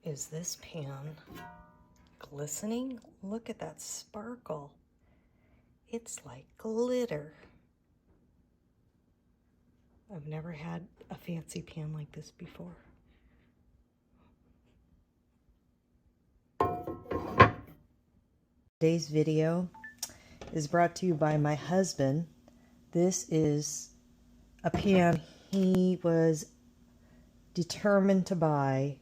Is this pan glistening? Look at that sparkle. It's like glitter. I've never had a fancy pan like this before. Today's video is brought to you by my husband. This is a pan he was determined to buy.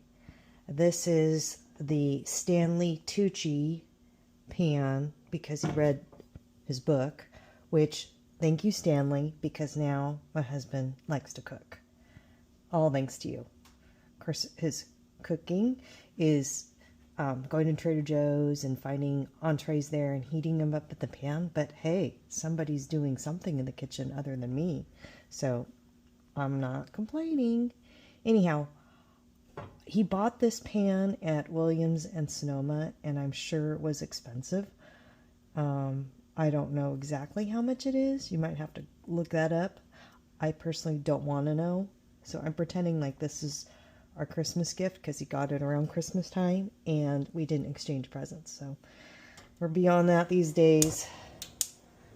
This is the Stanley Tucci pan because he read his book, which, thank you, Stanley, because now my husband likes to cook. All thanks to you. Of course, his cooking is going to Trader Joe's and finding entrees there and heating them up at the pan. But hey, somebody's doing something in the kitchen other than me, so I'm not complaining. Anyhow, he bought this pan at Williams and Sonoma, and I'm sure it was expensive. I don't know exactly how much it is. You might have to look that up. I personally don't want to know, so I'm pretending like this is our Christmas gift because he got it around Christmas time, and we didn't exchange presents. So we're beyond that these days.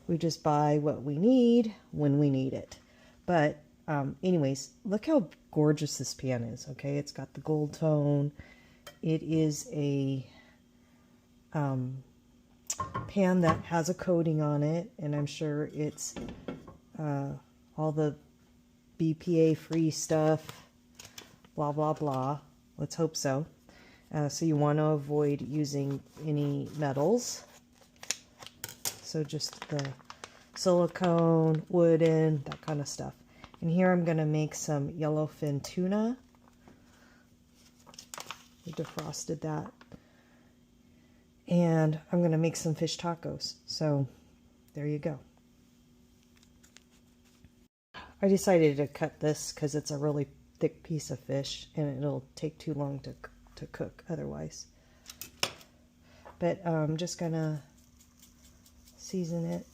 We just buy what we need when we need it. But anyways, look how gorgeous this pan is, okay? It's got the gold tone. It is a pan that has a coating on it, and I'm sure it's all the BPA-free stuff, blah, blah, blah. Let's hope so. So you want to avoid using any metals. So just the silicone, wooden, that kind of stuff. And here I'm going to make some yellowfin tuna. We defrosted that. And I'm going to make some fish tacos. So there you go. I decided to cut this because it's a really thick piece of fish and it'll take too long to cook otherwise. But I'm just going to season it.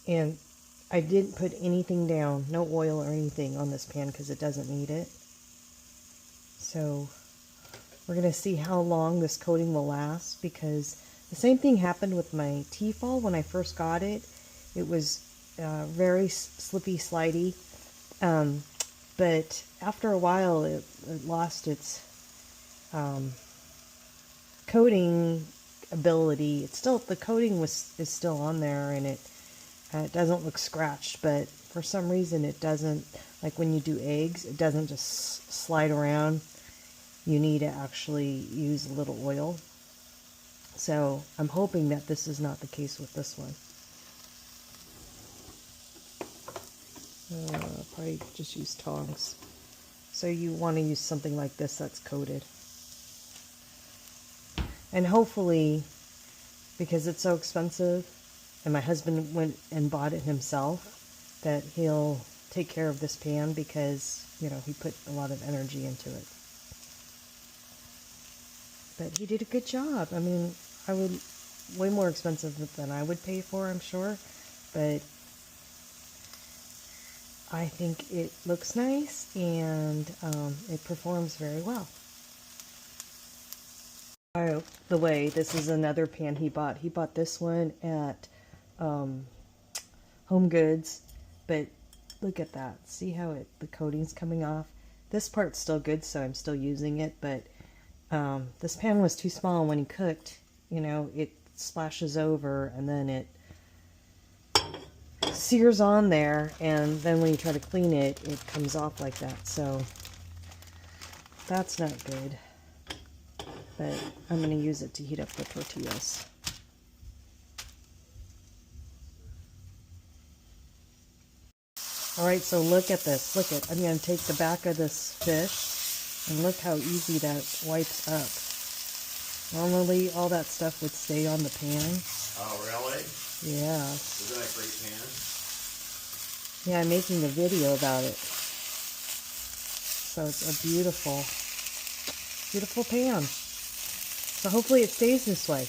And I didn't put anything down, no oil or anything on this pan because it doesn't need it. So we're going to see how long this coating will last, because the same thing happened with my Tefal when I first got it. It was very slippy, slidey. But after a while it lost its coating ability. It's still, the coating is still on there, and it doesn't look scratched, but for some reason it doesn't, like when you do eggs, it doesn't just slide around. You need to actually use a little oil. So I'm hoping that this is not the case with this one. Probably just use tongs. So you want to use something like this that's coated. And hopefully, because it's so expensive, and my husband went and bought it himself, that he'll take care of this pan because, you know, he put a lot of energy into it. But he did a good job. I mean, way more expensive than I would pay for, I'm sure. But I think it looks nice, and it performs very well. By the way, this is another pan he bought. He bought this one at Home Goods, but look at that. See how the coating's coming off? This part's still good, so I'm still using it, but this pan was too small when he cooked. You know, it splashes over and then it sears on there, and then when you try to clean it, it comes off like that. So that's not good, but I'm going to use it to heat up the tortillas. Alright, so look at this. Look at, I'm going to take the back of this fish, and look how easy that wipes up. Normally, all that stuff would stay on the pan. Oh, really? Yeah. Isn't that a great pan? Yeah, I'm making a video about it. So it's a beautiful, beautiful pan. So hopefully it stays this way.